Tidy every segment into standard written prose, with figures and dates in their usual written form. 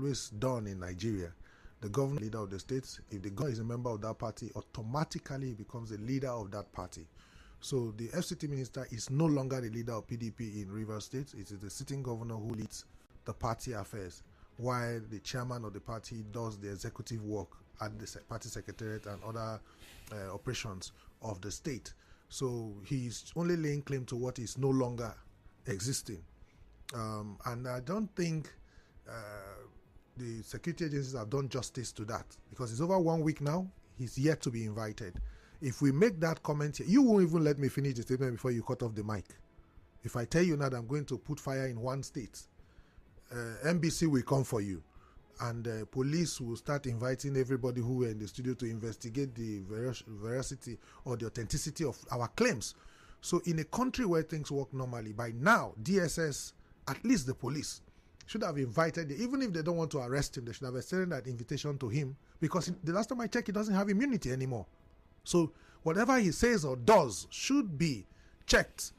always done in Nigeria. The governor, leader of the state, if the governor is a member of that party, automatically he becomes the leader of that party. So the FCT minister is no longer the leader of PDP in Rivers State. It is the sitting governor who leads the party affairs, while the chairman of the party does the executive work at the party secretariat and other operations of the state. So he's only laying claim to what is no longer existing. And I don't think the security agencies have done justice to that, because it's over 1 week now. He's yet to be invited. If we make that comment here, you won't even let me finish the statement before you cut off the mic. If I tell you now that I'm going to put fire in one state, NBC will come for you, and police will start inviting everybody who were in the studio to investigate the veracity or the authenticity of our claims. So in a country where things work normally, by now, DSS, at least the police, should have invited, even if they don't want to arrest him, they should have extended that invitation to him, because the last time I checked, he doesn't have immunity anymore. So whatever he says or does should be checked,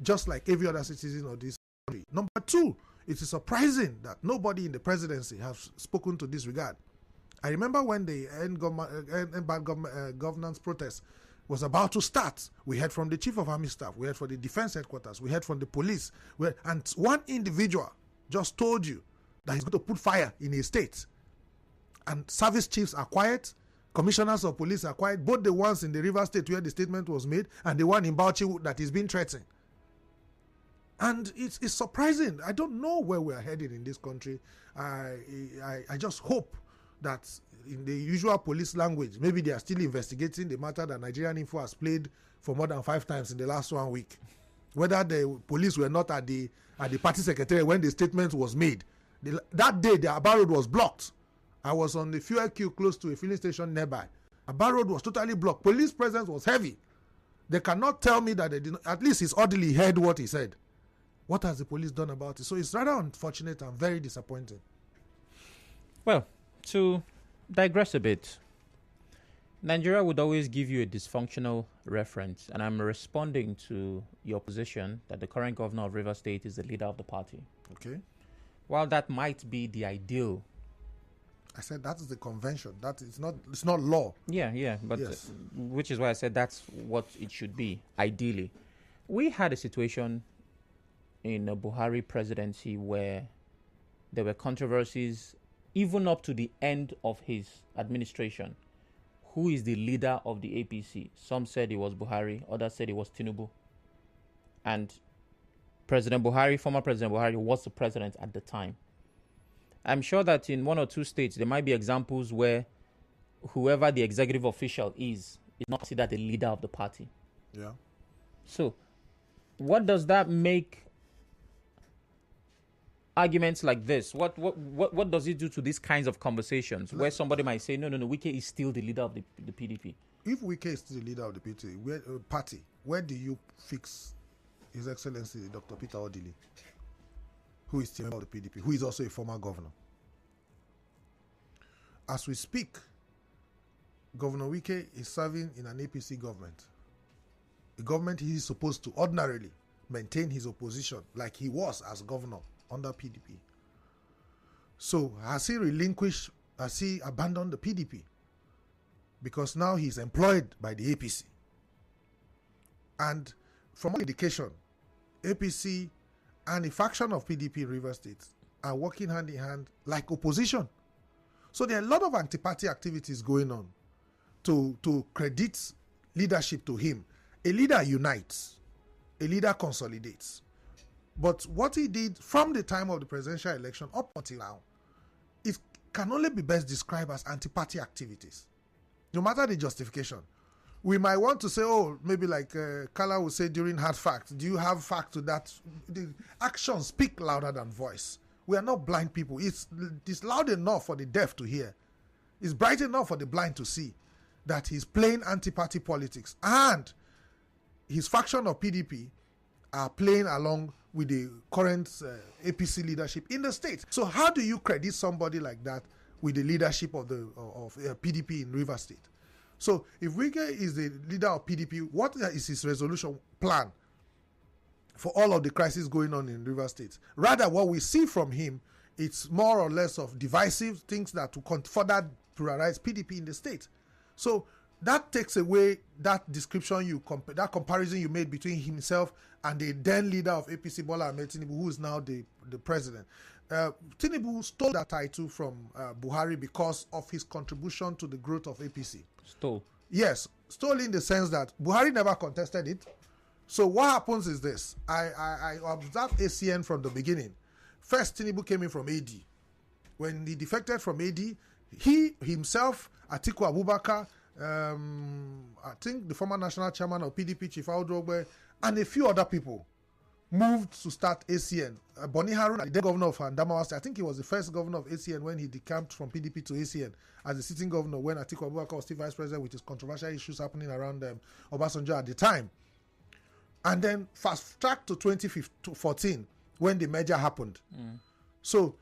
just like every other citizen of this country. Number two, it is surprising that nobody in the presidency has spoken to this regard. I remember when the end bad governance protest was about to start, we heard from the chief of army staff, we heard from the defense headquarters, we heard from the police, and one individual just told you that he's going to put fire in a state. And service chiefs are quiet, commissioners of police are quiet, both the ones in the River State where the statement was made and the one in Bauchi that is being threatened. And it's surprising. I don't know where we are headed in this country. I just hope that in the usual police language, maybe they are still investigating the matter that Nigerian Info has played for more than 5 times in the last 1 week. Whether the police were not at the party secretariat when the statement was made. That day, the Aba Road was blocked. I was on the fuel queue close to a filling station nearby. Aba Road was totally blocked. Police presence was heavy. They cannot tell me that they did not, at least his orderly heard what he said. What has the police done about it? So it's rather unfortunate and very disappointing. Well, to digress a bit, Nigeria would always give you a dysfunctional reference, and I'm responding to your position that the current governor of Rivers State is the leader of the party. Okay. While that might be the ideal, I said that is the convention. That is not. It's not law. Yeah, but yes. Which is why I said that's what it should be. Ideally, we had a situation in a Buhari presidency where there were controversies even up to the end of his administration. Who is the leader of the APC? Some said it was Buhari, others said it was Tinubu. And former President Buhari was the president at the time. I'm sure that in 1 or 2 states, there might be examples where whoever the executive official is not considered the leader of the party. Yeah. So, what does that make arguments like this? What does it do to these kinds of conversations where somebody might say, no, Wike is still the leader of the PDP? If Wike is still the leader of the party, where do you fix His Excellency Dr. Peter Odili, who is still a member of the PDP, who is also a former governor? As we speak, Governor Wike is serving in an APC government. A government he is supposed to ordinarily maintain his opposition like he was as governor under PDP. So has he abandoned the PDP? Because now he's employed by the APC. And from all indication, APC and a faction of PDP in Rivers State are working hand in hand like opposition. So there are a lot of anti-party activities going on to credit leadership to him. A leader unites. A leader consolidates. But what he did from the time of the presidential election up until now, it can only be best described as anti-party activities. No matter the justification. We might want to say, maybe like Kala would say during hard facts, do you have fact to that? The actions speak louder than voice. We are not blind people. It's loud enough for the deaf to hear. It's bright enough for the blind to see that he's playing anti-party politics. And his faction of PDP are playing along with the current APC leadership in the state. So how do you credit somebody like that with the leadership of PDP in Rivers State? So if Wike is the leader of PDP, what is his resolution plan for all of the crises going on in Rivers State? Rather, what we see from him It's more or less of divisive things that to further pluralize PDP in the state. So that takes away that description that comparison you made between himself and the then leader of APC, Bola Ahmed Tinubu, who is now the president. Tinubu stole that title from Buhari because of his contribution to the growth of APC. Stole? Yes, stole in the sense that Buhari never contested it. So what happens is this. I observed ACN from the beginning. First, Tinubu came in from AD. When he defected from AD, he himself, Atiku Abubakar, I think the former national chairman of PDP, Chief Audrogbe, and a few other people moved to start ACN. Boni Harun, the governor of Adamawa State, I think he was the first governor of ACN when he decamped from PDP to ACN as the sitting governor when Atiku Abubakar was still vice president with his controversial issues happening around Obasanjo at the time. And then fast track to 2014 when the merger happened. So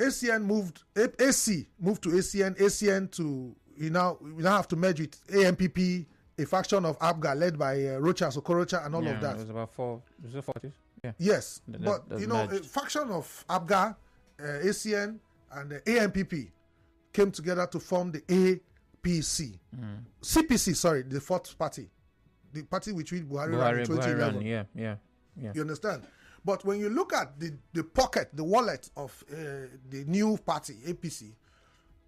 AC moved to ACN, ACN to we now have to merge with AMPP, a faction of ABGA led by Rocha Sokorocha and all of that. It was about 40s. Yeah. Yes, but a faction of ABGA, ACN, and the AMPP came together to form the APC. CPC, sorry, the fourth party. The party which we Buhari ran in 2011. Yeah. You understand? But when you look at the pocket, the wallet of the new party, APC,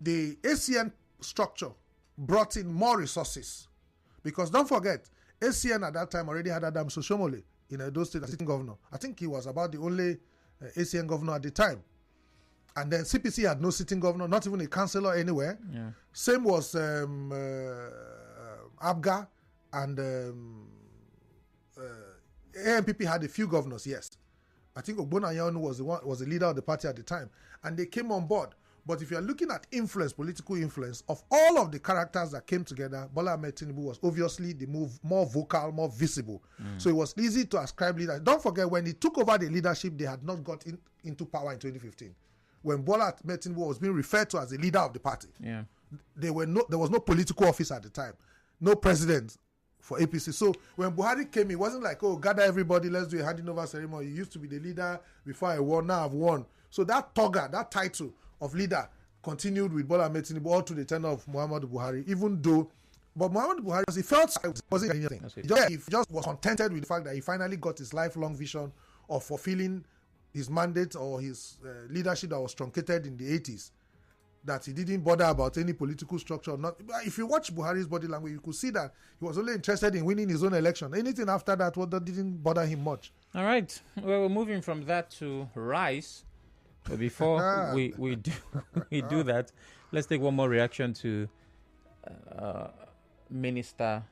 the ACN structure brought in more resources. Because don't forget, ACN at that time already had Adam Soshomole in Edo State as sitting governor. I think he was about the only ACN governor at the time. And then CPC had no sitting governor, not even a councillor anywhere. Yeah. Same was ABGA, and AMPP had a few governors, yes. I think Ogbonna Yonu was the leader of the party at the time. And they came on board. But if you're looking at influence, political influence, of all of the characters that came together, Bola Ahmed Tinubu was obviously the more vocal, more visible. So it was easy to ascribe leadership. Don't forget, when he took over the leadership, they had not got into power in 2015. When Bola Ahmed Tinubu was being referred to as the leader of the party, there was no political office at the time, no president for APC. So when Buhari came, it wasn't like, oh, gather everybody, let's do a handing over ceremony. You used to be the leader before I won, now I've won. So that toga, that title of leader continued with Bola Ahmed Tinubu all to the tenure of Muhammadu Buhari, but Muhammadu Buhari, he felt it wasn't anything. He just was contented with the fact that he finally got his lifelong vision of fulfilling his mandate or his leadership that was truncated in the 80s, that he didn't bother about any political structure. If you watch Buhari's body language, you could see that he was only interested in winning his own election. Anything after that didn't bother him much. All right. Well, we're moving from that to rice. But before we do that, let's take one more reaction to Minister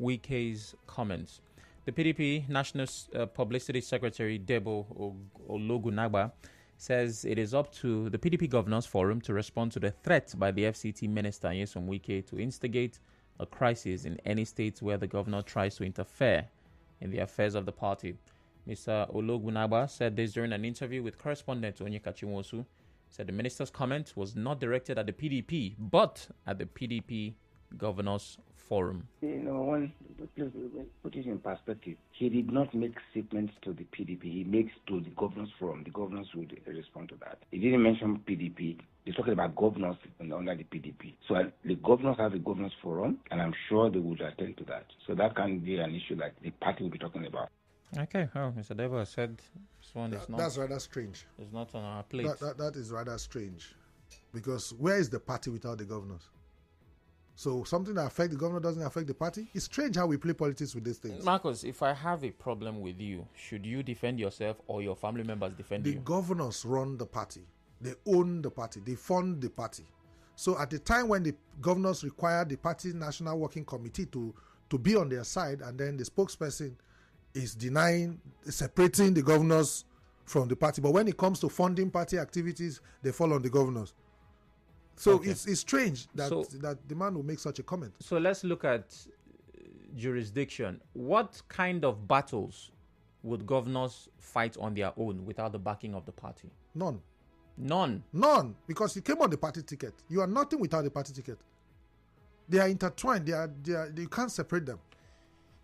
Wike's comments. The PDP National Publicity Secretary Debo Ologunagba says it is up to the PDP Governors Forum to respond to the threat by the FCT Minister Nyesom Wike to instigate a crisis in any state where the governor tries to interfere in the affairs of the party. Mr. Ologunagba said this during an interview with correspondent Onyeka Chinwosu. Said the minister's comment was not directed at the PDP, but at the PDP Governors Forum. Please put it in perspective. He did not make statements to the PDP. He makes to the Governors Forum. The governors would respond to that. He didn't mention PDP. He's talking about governors under the PDP. So the governors have a Governors Forum, and I'm sure they would attend to that. So that can be an issue like the party will be talking about. Okay, Mr. Debo said this one is not. That's rather strange. It's not on our plate. That is rather strange, because where is the party without the governors? So something that affects the governor doesn't affect the party? It's strange how we play politics with these things. Marcus, if I have a problem with you, should you defend yourself or your family members defend you? The governors run the party. They own the party. They fund the party. So at the time when the governors require the party National Working Committee to be on their side, and then the spokesperson is separating the governors from the party. But when it comes to funding party activities, they fall on the governors. So it's strange that the man will make such a comment. So let's look at jurisdiction. What kind of battles would governors fight on their own without the backing of the party? None, because you came on the party ticket. You are nothing without the party ticket. They are intertwined. You can't separate them.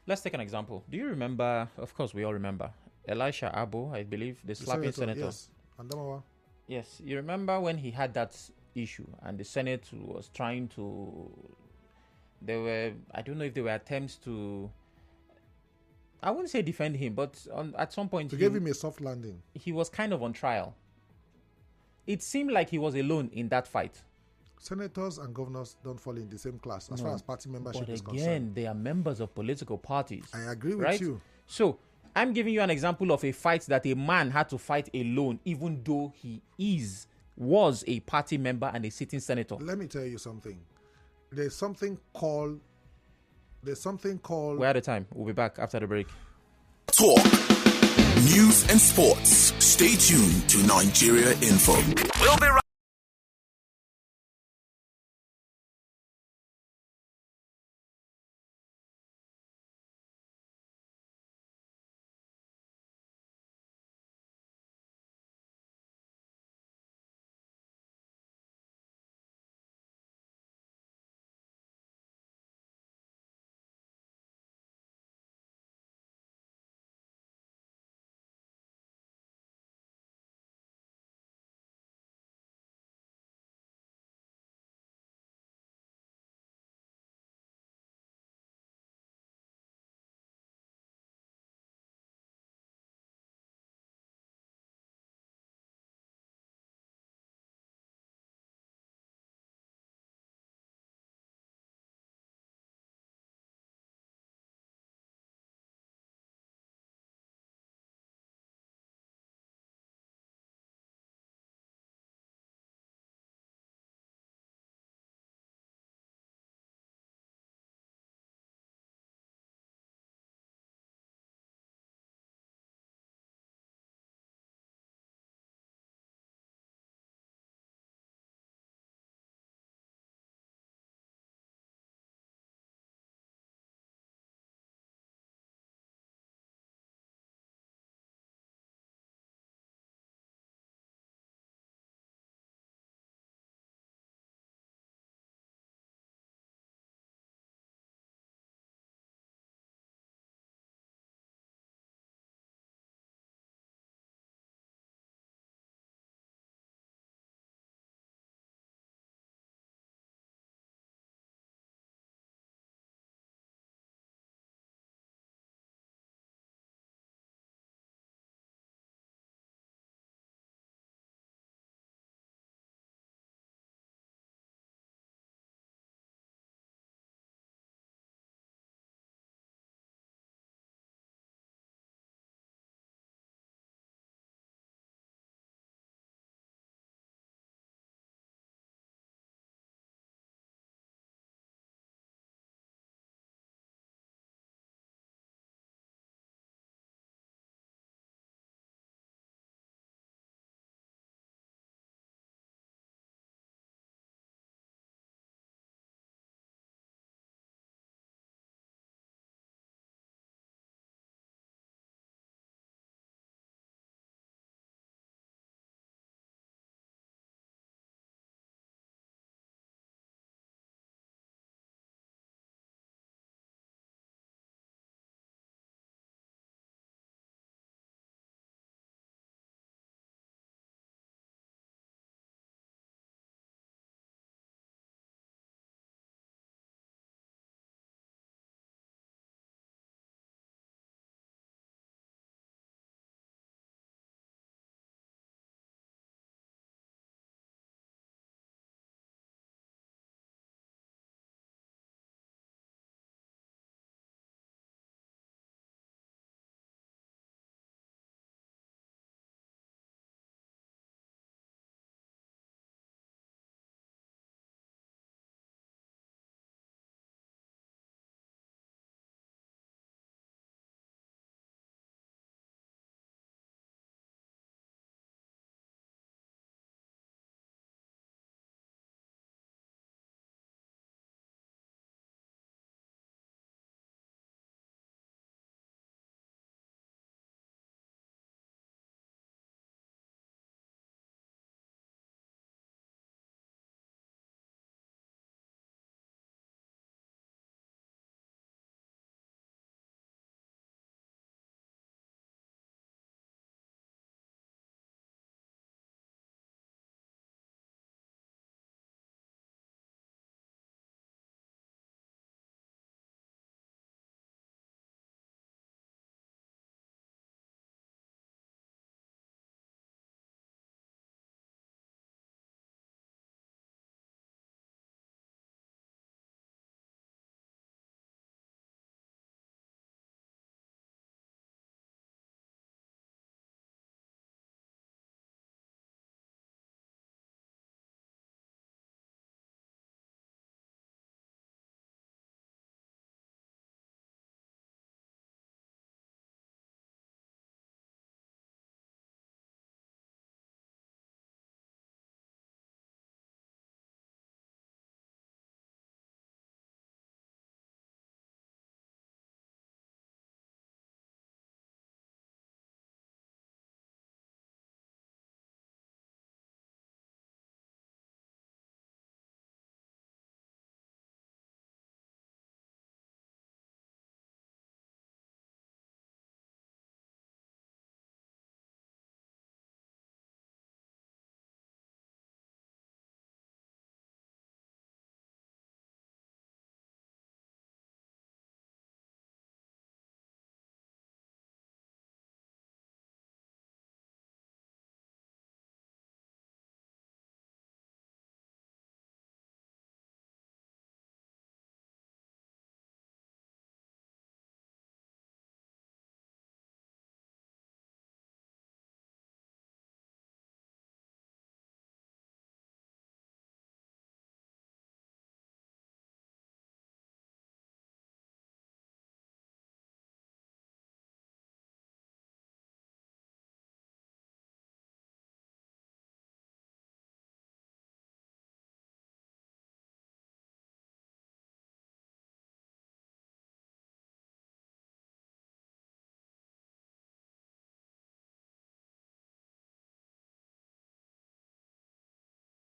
Let's take an example. Do you remember, of course we all remember, Elisha Abo, I believe, the slapping senator. Yes, Adamawa. Yes, you remember when he had that issue and the Senate was trying to. There were, I don't know if there were attempts to. I wouldn't say defend him, but at some point To give him a soft landing. he was kind of on trial. It seemed like he was alone in that fight. Senators and governors don't fall in the same class as No, far as party membership but is again, concerned. they are members of political parties. I agree with right? you. So I'm giving you an example of a fight that a man had to fight alone, even though he was a party member and a sitting senator. Let me tell you something. There's something called. We're out of time. We'll be back after the break. Talk, news and sports. Stay tuned to Nigeria Info. We'll be right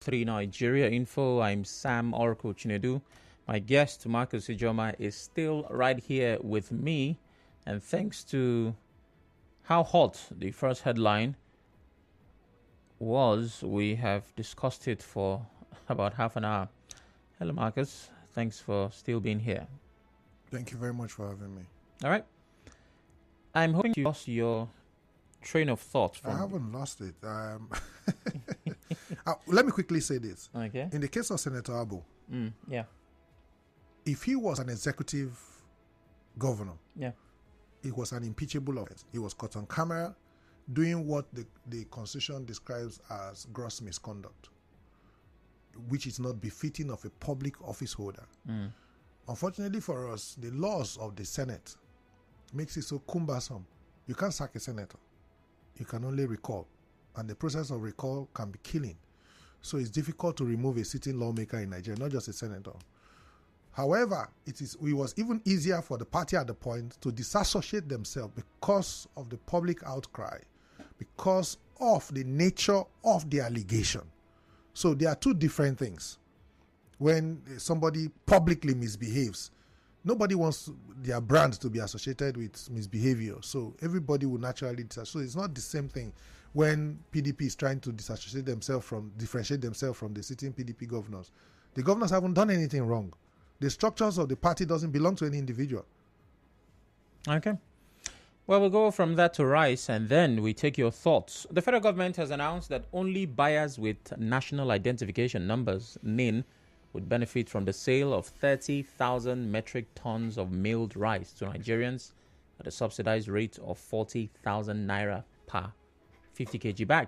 3 Nigeria Info. I'm Sam Oracle Chinedu. My guest, Marcus Ijeoma, is still right here with me. And thanks to how hot the first headline was, we have discussed it for about half an hour. Hello, Marcus. Thanks for still being here. Thank you very much for having me. All right. I'm hoping you lost your train of thought. I haven't lost it. Let me quickly say this. Okay. In the case of Senator Abu, yeah. if he was an executive governor, Yeah. it was an impeachable offense. He was caught on camera doing what the Constitution describes as gross misconduct, which is not befitting of a public office holder. Unfortunately for us, the laws of the Senate makes it so cumbersome. You can't sack a senator. You can only recall. And the process of recall can be killing. So it's difficult to remove a sitting lawmaker in Nigeria, not just a senator. However, it was even easier for the party at the point to disassociate themselves because of the public outcry, because of the nature of the allegation. So there are two different things. When somebody publicly misbehaves, nobody wants their brand to be associated with misbehavior. So everybody will naturally disassociate. So it's not the same thing when PDP is trying to differentiate themselves from the sitting PDP governors. The governors haven't done anything wrong. The structures of the party doesn't belong to any individual. Okay. Well, we'll go from that to rice, and then we take your thoughts. The federal government has announced that only buyers with National Identification Numbers, NIN, would benefit from the sale of 30,000 metric tons of milled rice to Nigerians at a subsidized rate of 40,000 naira per 50 kg bag.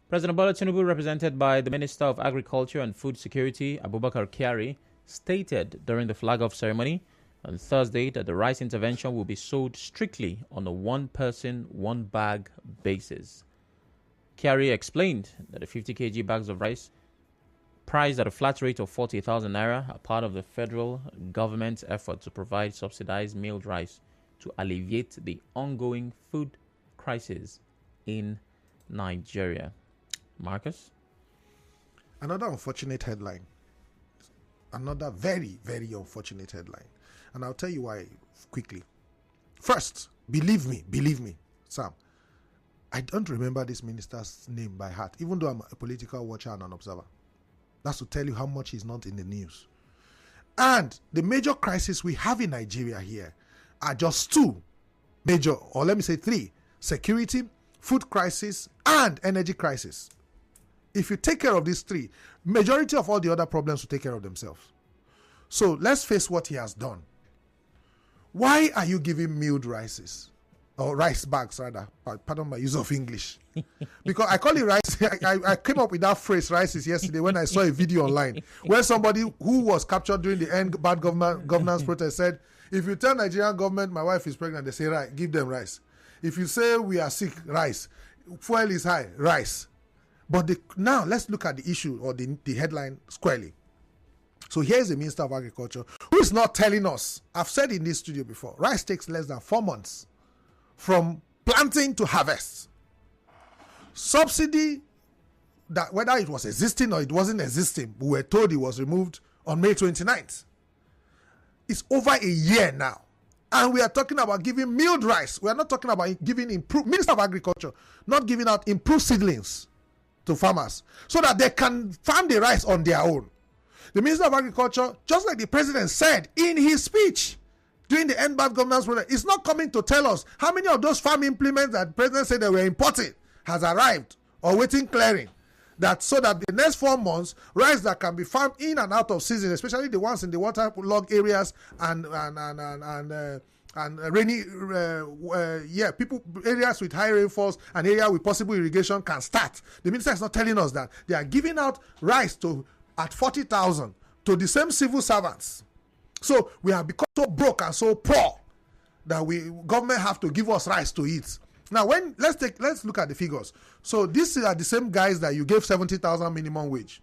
President Bola Tinubu, represented by the Minister of Agriculture and Food Security, Abubakar Kyari, stated during the flag-off ceremony on Thursday that the rice intervention will be sold strictly on a one-person, one-bag basis. Kyari explained that the 50 kg bags of rice priced at a flat rate of 40,000 naira are part of the federal government's effort to provide subsidized milled rice to alleviate the ongoing food crisis in Nigeria. Marcus? Another unfortunate headline. Another very, very unfortunate headline. And I'll tell you why quickly. First, believe me, Sam, I don't remember this minister's name by heart, even though I'm a political watcher and an observer. That's to tell you how much he's not in the news. And the major crises we have in Nigeria here are just two major, or let me say three: security, food crisis, and energy crisis. If you take care of these three, majority of all the other problems will take care of themselves. So let's face what he has done. Why are you giving milled rices? Or rice bags, rather. Pardon my use of English. Because I call it rice. I came up with that phrase, rices, yesterday when I saw a video online where somebody who was captured during the End Bad Governance protest said, if you tell Nigerian government my wife is pregnant, they say, right, give them rice. If you say we are sick, rice. Fuel is high, rice. But now let's look at the issue or the headline squarely. So here's the Minister of Agriculture who is not telling us, I've said in this studio before, rice takes less than 4 months from planting to harvest. Subsidy, that whether it was existing or it wasn't existing, we were told it was removed on May 29th. It's over a year now. And we are talking about giving milled rice. We are not talking about giving improved, Minister of Agriculture, not giving out improved seedlings to farmers so that they can farm the rice on their own. The Minister of Agriculture, just like the President said in his speech during the End Bad Governance project, is not coming to tell us how many of those farm implements that the President said they were imported has arrived or waiting clearing. That so that the next 4 months, rice that can be farmed in and out of season, especially the ones in the waterlogged areas and rainy, people areas with high rainfalls and area with possible irrigation can start. The minister is not telling us that they are giving out rice at 40,000 to the same civil servants. So we have become so broke and so poor that government have to give us rice to eat. Now, let's look at the figures. So these are the same guys that you gave 70,000 minimum wage.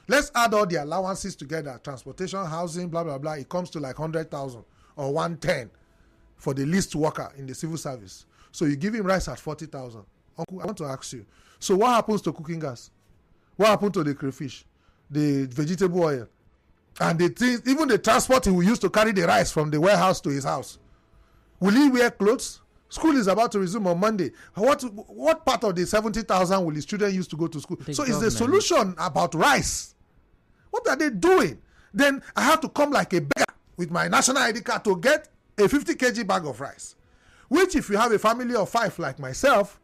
Let's add all the allowances together, transportation, housing, blah, blah, blah. It comes to like 100,000 or 110 for the least worker in the civil service. So you give him rice at 40,000. Uncle, I want to ask you, so what happens to cooking gas? What happened to the crayfish, the vegetable oil, and the things, even the transport he will use to carry the rice from the warehouse to his house? Will he wear clothes? School is about to resume on Monday. What part of the 70,000 will his children use to go to school? So is the solution about rice? What are they doing? Then I have to come like a beggar with my national ID card to get a 50 kg bag of rice, which if you have a family of 5 like myself,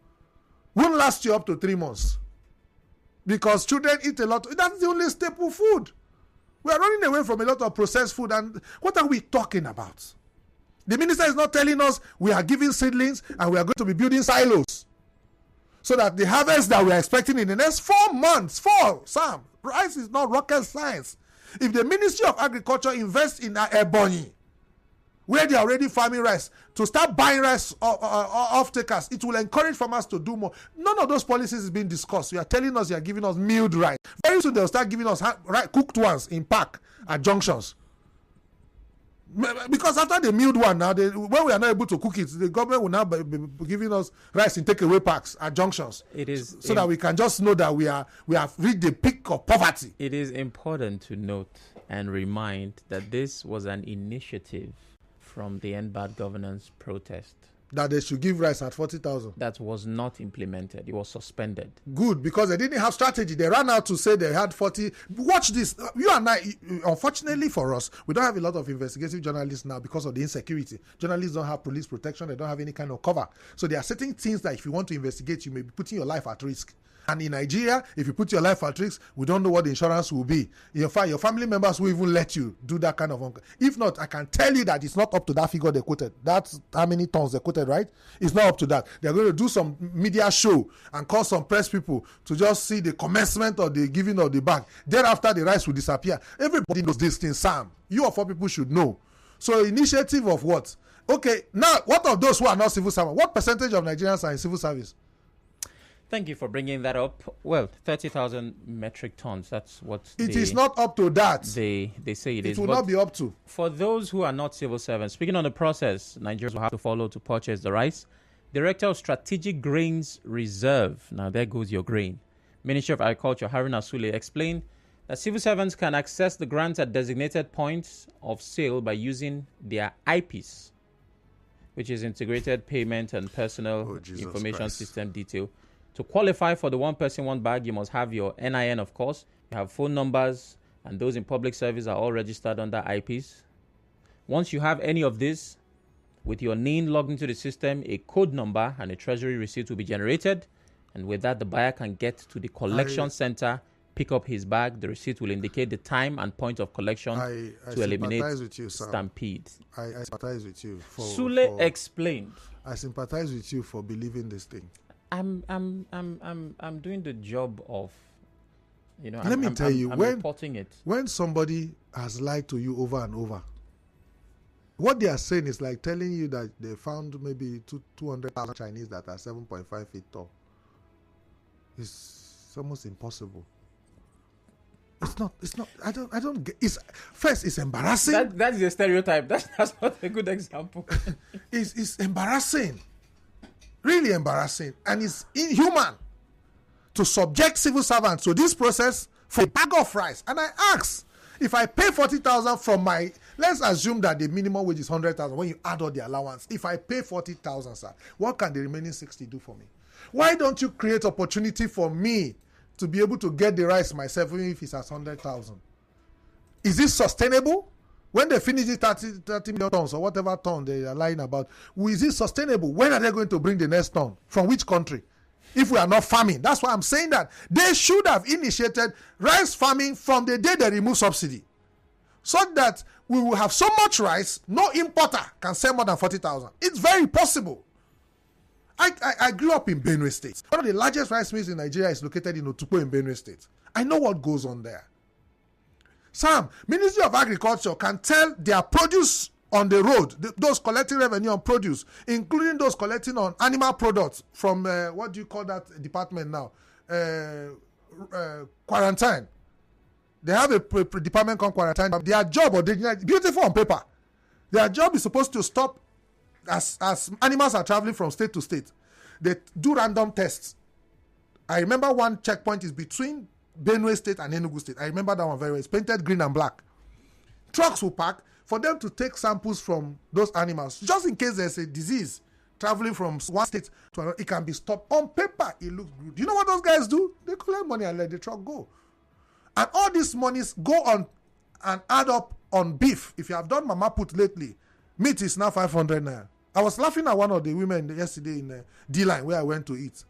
won't last you up to 3 months. Because children eat a lot. That's the only staple food. We are running away from a lot of processed food. And what are we talking about? The minister is not telling us we are giving seedlings and we are going to be building silos, so that the harvest that we are expecting in the next 4 months, Sam, rice is not rocket science. If the Ministry of Agriculture invests in Ebonyi, where they are already farming rice, to start buying rice off takers, it will encourage farmers to do more. None of those policies is being discussed. You are telling us you are giving us milled rice. Very soon they'll start giving us cooked ones in pack at junctions. Because after the milled one, now when we are not able to cook it, the government will now be giving us rice in takeaway packs at junctions. It is so that we can just know that we have reached the peak of poverty. It is important to note and remind that this was an initiative from the End Bad Governance protest. That they should give rice at 40,000. That was not implemented. It was suspended. Good, because they didn't have strategy. They ran out to say they had 40. Watch this. You and I, unfortunately for us, we don't have a lot of investigative journalists now because of the insecurity. Journalists don't have police protection. They don't have any kind of cover. So there are certain things that if you want to investigate, you may be putting your life at risk. And in Nigeria, if you put your life at risk, we don't know what the insurance will be. Your family members will even let you do that kind of. If not, I can tell you that it's not up to that figure they quoted. That's how many tons they quoted, right? It's not up to that. They're going to do some media show and call some press people to just see the commencement of the giving of the bag. Thereafter, the rice will disappear. Everybody knows this thing, Sam. You of all people should know. So initiative of what? Okay, now, what of those who are not civil servants? What percentage of Nigerians are in civil service? Thank you for bringing that up. Well, 30,000 metric tons. That's what it is not up to that. They say it is. It will not be up to. For those who are not civil servants, speaking on the process Nigerians will have to follow to purchase the rice, Director of Strategic Grains Reserve, now there goes your grain, Ministry of Agriculture, Haruna Sule, explained that civil servants can access the grants at designated points of sale by using their IPs, which is Integrated Payment and Personal Information System detail. To qualify for the one person, one bag, you must have your NIN, of course. You have phone numbers, and those in public service are all registered under IPs. Once you have any of this, with your name logged into the system, a code number and a treasury receipt will be generated. And with that, the buyer can get to the collection center, pick up his bag. The receipt will indicate the time and point of collection to eliminate stampede. I sympathize with you. Sule explained. I sympathize with you for believing this thing. I'm doing the job of, Let me tell you, I'm reporting it. When somebody has lied to you over and over, what they are saying is like telling you that they found maybe 200,000 Chinese that are 7.5 feet tall. It's almost impossible. It's not. I don't get. It's embarrassing. That's a stereotype. That's not a good example. It's embarrassing. Really embarrassing, and it's inhuman to subject civil servants to this process for a bag of rice. And I ask, if I pay 40,000 from my, let's assume that the minimum wage is 100,000 when you add all the allowance. If I pay 40,000, sir, what can the remaining 60 do for me? Why don't you create opportunity for me to be able to get the rice myself, even if it's at 100,000? Is this sustainable? When they finish the 30 million tons or whatever ton they are lying about, is it sustainable? When are they going to bring the next ton? From which country? If we are not farming. That's why I'm saying that they should have initiated rice farming from the day they remove subsidy, so that we will have so much rice, no importer can sell more than 40,000. It's very possible. I grew up in Benue State. One of the largest rice mills in Nigeria is located in Otukpo in Benue State. I know what goes on there. Sam, Ministry of Agriculture can tell their produce on the road, those collecting revenue on produce, including those collecting on animal products from, what do you call that department now? Quarantine. They have a department called quarantine. Their job, beautiful on paper, their job is supposed to stop as animals are traveling from state to state. They do random tests. I remember one checkpoint is between Benue State and Enugu State. I remember that one very well. It's painted green and black. Trucks will park for them to take samples from those animals, just in case there's a disease traveling from one state to another. It can be stopped. On paper, it looks good. You know what those guys do? They collect money and let the truck go. And all these monies go on and add up on beef. If you have done mama put lately, meat is now 500 naira. I was laughing at one of the women yesterday in D-Line where I went to eat.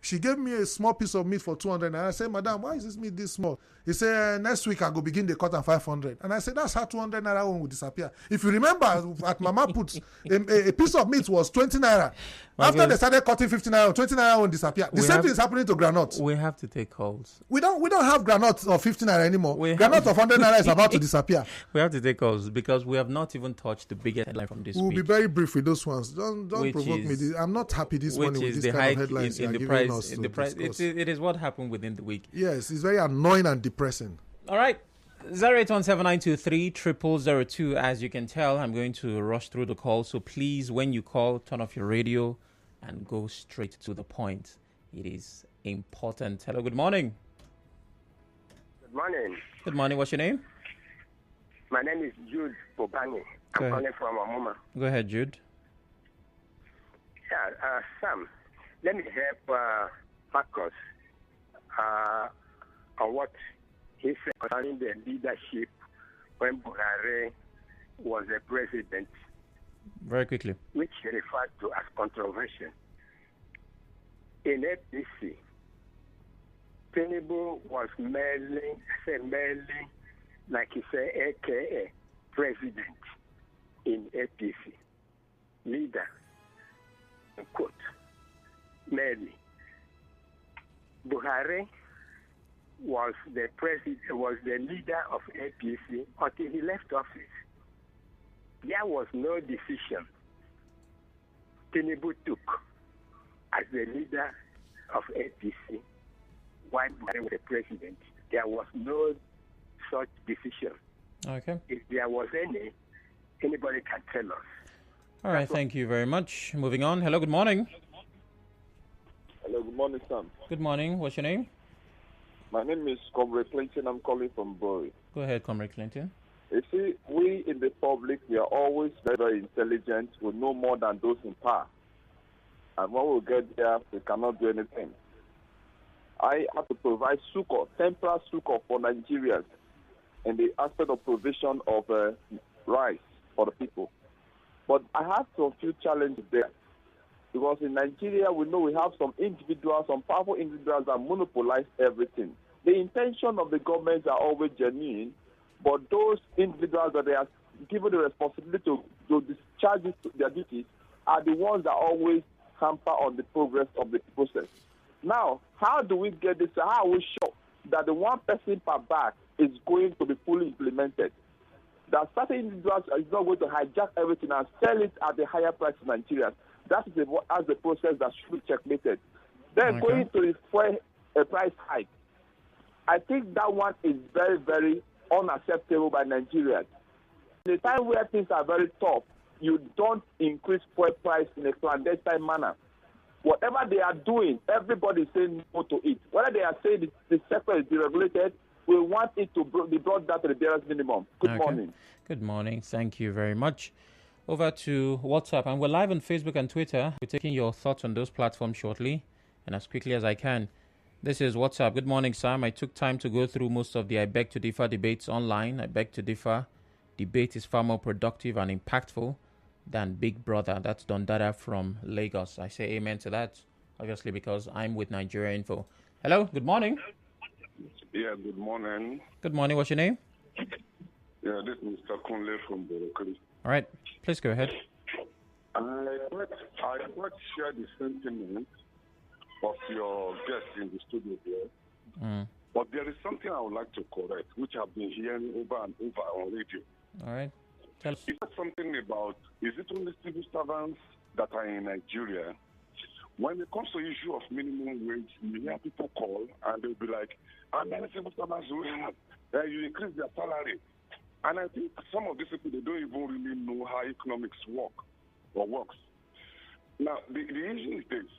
She gave me a small piece of meat for 200 naira. I said, Madam, why is this meat this small? He said, next week I go begin the cut at 500. And I said, that's how 200 naira one will disappear. If you remember, at Mama Put, a piece of meat was 20 naira. After they started cutting 50 naira, 20 naira won't disappear. The same thing is happening to granite. We have to take calls. We don't have granite of 50 naira anymore. Granite of 100 naira is about to disappear. We have to take calls because we have not even touched the biggest headline from this week. We'll be very brief with those ones. Don't provoke me. I'm not happy this morning with this kind of headlines in the price. In the price, it is what happened within the week. Yes, it's very annoying and depressing. All right. 08179230002. As you can tell, I'm going to rush through the call. So please, when you call, turn off your radio and go straight to the point. It is important. Hello, good morning. Good morning. Good morning. What's your name? My name is Jude Bobani. I'm calling from Amoma. Go ahead, Jude. Yeah, Sam, let me help Marcus on what he said concerning the leadership when Buhari was the president. Very quickly. Which he referred to as controversial. In APC, Tinubu was merely, like he said, AKA, president in APC. Leader, quote, merely. Buhari was the leader of APC until he left office. There was no decision Tinubu took as the leader of APC while Buhari was the president. There was no such decision. Okay. If there was any, anybody can tell us. All right, thank you very much. Moving on. Hello, good morning. Hello, good morning, Sam. Good morning. What's your name? My name is Comrade Clinton. I'm calling from Bury. Go ahead, Comrade Clinton. You see, we in the public, we are always very, very intelligent. We know more than those in power. And when we get there, we cannot do anything. I have to provide succor, temporary succor for Nigerians in the aspect of provision of rice for the people. But I have some few challenges there. Because in Nigeria, we know we have some individuals, some powerful individuals that monopolize everything. The intention of the governments are always genuine, but those individuals that they are given the responsibility to discharge their duties are the ones that always hamper on the progress of the process. Now, how do we get this? How are we sure that the one person per bag is going to be fully implemented? That certain individuals are not going to hijack everything and sell it at a higher price to Nigerians. That is the process that should be checkmated. Then going to the price hike, I think that one is very, very unacceptable by Nigerians. In a time where things are very tough, you don't increase fuel price in a clandestine manner. Whatever they are doing, everybody is saying no to it. Whether they are saying the sector is deregulated, we want it to be brought down to the barest minimum. Good morning. Good morning. Thank you very much. Over to WhatsApp, and we're live on Facebook and Twitter. We're taking your thoughts on those platforms shortly and as quickly as I can. This is WhatsApp. Good morning, Sam. I took time to go through most of the I Beg to Differ debates online. I beg to differ. Debate is far more productive and impactful than Big Brother. That's Dondada from Lagos. I say amen to that, obviously, because I'm with Nigeria Info. Hello, good morning. Yeah, good morning. Good morning. What's your name? Yeah, this is Mr. Kunle from Borokri. All right, please go ahead. I quite share the sentiment of your guest in the studio there. But there is something I would like to correct, which I've been hearing over and over on radio. All right. Tell us. Is there something about, is it only civil servants that are in Nigeria? When it comes to the issue of minimum wage, you hear people call and they'll be like, how many civil servants do we have? You increase their salary. And I think some of these people, they don't even really know how economics works. Now, the issue is this.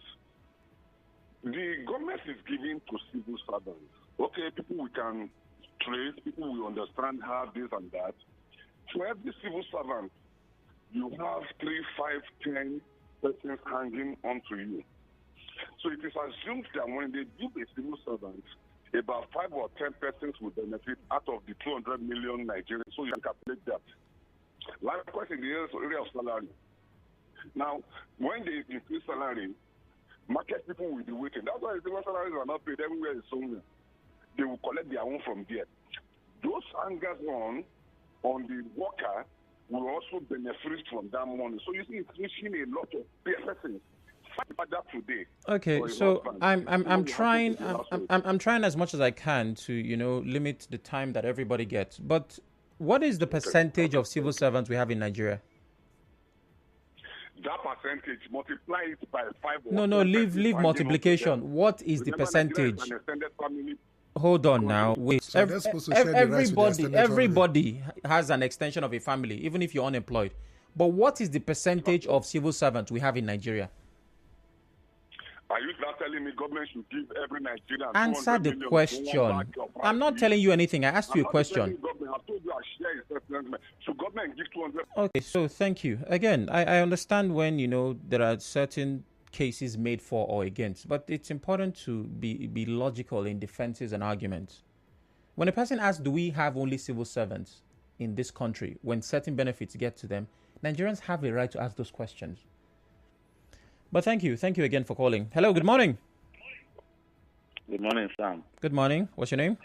The government is giving to civil servants Okay, people we can trace, people we understand how this and that. For every civil servant, you have 3, 5, 10 persons hanging onto you. So it is assumed that when they give a civil servant, about 5 or 10 persons will benefit out of the 200 million Nigerians. So you can calculate that. Likewise in the area of salary. Now, when they increase salary, market people will be waiting. That's why civil salaries are not paid everywhere in somewhere. They will collect their own from there. Those hangers on the worker will also benefit from that money. So you see, it's reaching a lot of persons. Today. Okay, so I'm trying as much as I can to limit the time that everybody gets. But what is the percentage of civil servants we have in Nigeria? That percentage, multiply it by 5. No, leave multiplication. What is the percentage? Hold on now. Wait. So everybody has an extension of a family, even if you're unemployed. But what is the percentage of civil servants we have in Nigeria? Are you not telling me government should give every Nigerian answer the question? I'm not telling you anything. I asked you a question. I've told you I share his assessment. Should government give 200? Okay, so thank you. Again, I understand when, there are certain cases made for or against, but it's important to be logical in defenses and arguments. When a person asks, do we have only civil servants in this country, when certain benefits get to them, Nigerians have a right to ask those questions. But thank you again for calling. Hello, good morning. Good morning, Sam. Good morning. What's your name?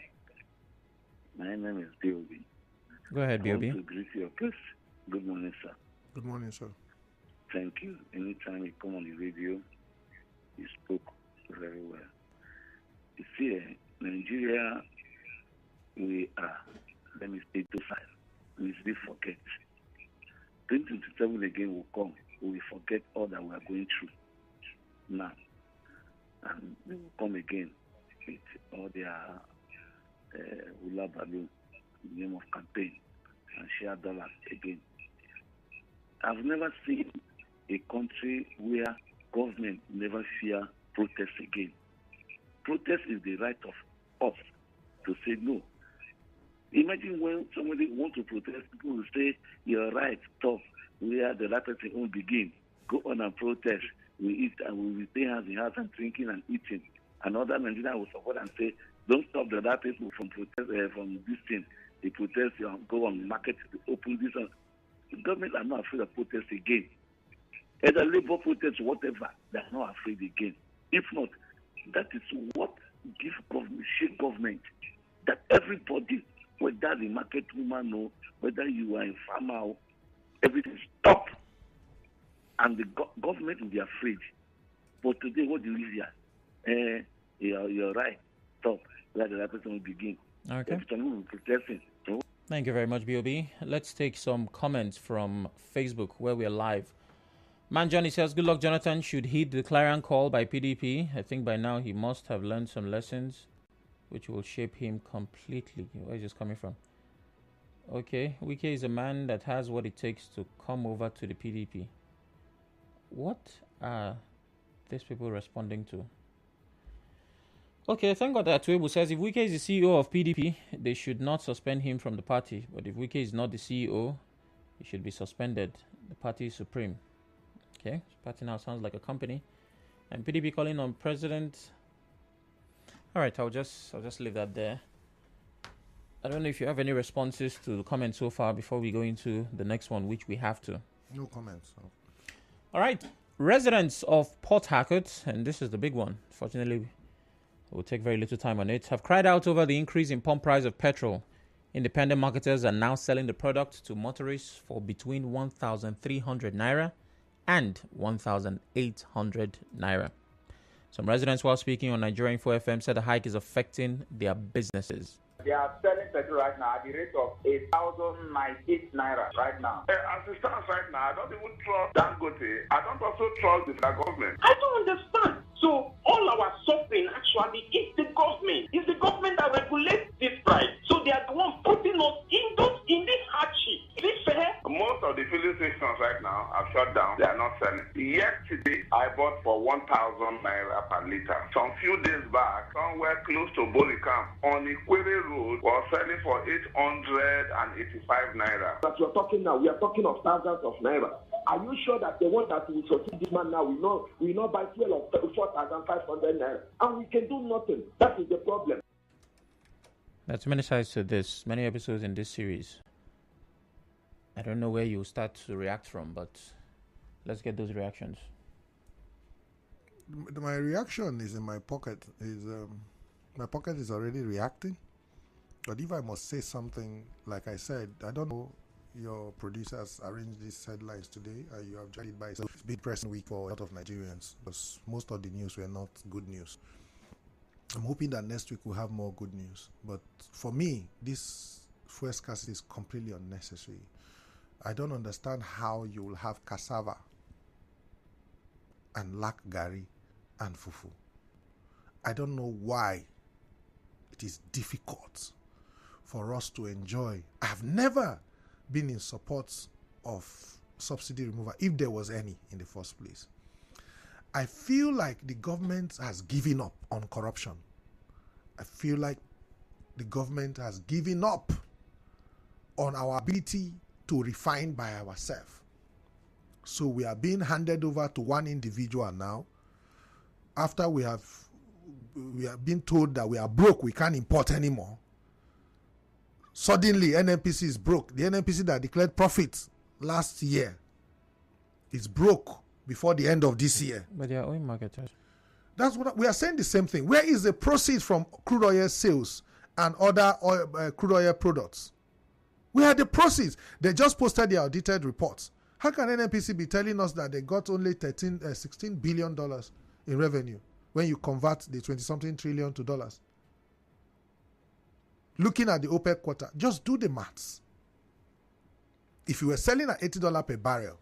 My name is B.O.B. Go ahead, B.O.B. I want to greet you. Good morning, sir. Good morning, sir. Thank you. Anytime you come on the radio, you spoke very well. You see, Nigeria, we are, let me say, 25. We still forget. 2027 again will come. We will forget all that we are going through now. And they will come again with all their hula balloon in the name of campaign and share dollars again. I've never seen a country where government never fear protest again. Protest is the right of us to say no. Imagine when somebody wants to protest, people will say, you're right, stop. Where the right person won't begin. Go on and protest. We eat and we will stay hands in hands and drinking and eating. Another Nigerian will support and say, don't stop the other people from protest from this thing. They protest, go on market, open this. The government are not afraid of protest again. Either labor protest, whatever, they are not afraid again. If not, that is what gives government, shape government, that everybody, whether the market woman or whether you are a farmer or everything stop, and the government will be afraid. But today, what do you hear? You're right. Stop. Let the person will begin. Okay. Every time we will protesting. So, thank you very much, B.O.B. Let's take some comments from Facebook where we are live. Man Johnny says, good luck, Jonathan. Should heed the clarion call by PDP. I think by now he must have learned some lessons which will shape him completely. Where is this coming from? Okay, Wike is a man that has what it takes to come over to the PDP. What are these people responding to? Okay, thank God that Atuebu says if Wike is the CEO of PDP, they should not suspend him from the party. But if Wike is not the CEO, he should be suspended. The party is supreme. Okay, this party now sounds like a company. And PDP calling on president. All right, I'll just leave that there. I don't know if you have any responses to the comments so far before we go into the next one, which we have to. No comments. No. All right. Residents of Port Harcourt, and this is the big one, fortunately, we'll take very little time on it, have cried out over the increase in pump price of petrol. Independent marketers are now selling the product to motorists for between 1,300 naira and 1,800 naira. Some residents, while speaking on Nigerian 4FM, said the hike is affecting their businesses. They are selling petrol right now at the rate of 8,098 naira right now. As it stands right now, I don't even trust Dangote. I don't also trust the government. I don't understand. So all our suffering actually is the government. It's the government that regulates this price. So they are the one putting us in this hardship. Is it fair? Most of the filling filling stations right now have shut down. They are not selling. Yesterday, I bought for 1,000 naira per liter. Some few days back, somewhere close to Bolikam on Ikwere Road was selling for 885 naira. That you're talking now, we are talking of thousands of naira. Are you sure that the one that will succeed this man now will not buy fuel of 4,500 naira? And we can do nothing. That is the problem. There's many sides to this, many episodes in this series. I don't know where you start to react from, but let's get those reactions. My reaction is in my pocket. My pocket is already reacting. But if I must say something, like I said, I don't know. Your producers arranged these headlines today. You have judged it by itself. It's a big pressing week for a lot of Nigerians because most of the news were not good news. I'm hoping that next week we'll have more good news. But for me, this fuel scarcity is completely unnecessary. I don't understand how you will have cassava and lack gari and fufu. I don't know why it is difficult for us to enjoy. I've never been in support of subsidy removal, if there was any in the first place. I feel like the government has given up on corruption. I feel like the government has given up on our ability to refine by ourselves. So we are being handed over to one individual now. After we have been told that we are broke, we can't import anymore. Suddenly, NNPC is broke. The NNPC that declared profits last year is broke before the end of this year. But they are oil marketers. That's what we are saying. The same thing. Where is the proceeds from crude oil sales and other crude oil products? Where are the proceeds? They just posted their audited reports. How can NNPC be telling us that they got only $16 billion in revenue when you convert the 20-something trillion to dollars? Looking at the OPEC quota, just do the maths. If you were selling at $80 per barrel,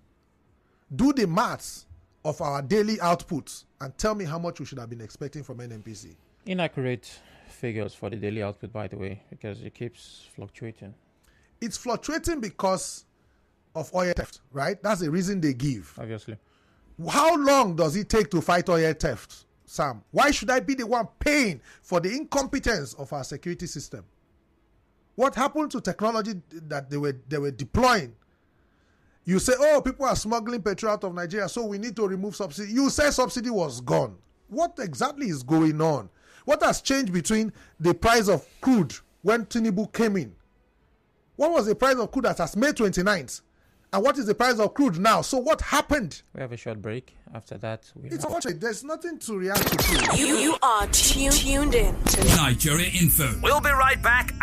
do the maths of our daily output and tell me how much we should have been expecting from NNPC. Inaccurate figures for the daily output, by the way, because it keeps fluctuating. It's fluctuating because of oil theft, right? That's the reason they give. Obviously. How long does it take to fight oil theft, Sam? Why should I be the one paying for the incompetence of our security system? What happened to technology that they were deploying? You say, oh, people are smuggling petrol out of Nigeria, so we need to remove subsidy. You say subsidy was gone. What exactly is going on? What has changed between the price of crude when Tinubu came in? What was the price of crude as May 29th? And what is the price of crude now? So what happened? We have a short break. After that, it's unfortunate. There's nothing to react to. You are tuned in to Nigeria Info. We'll be right back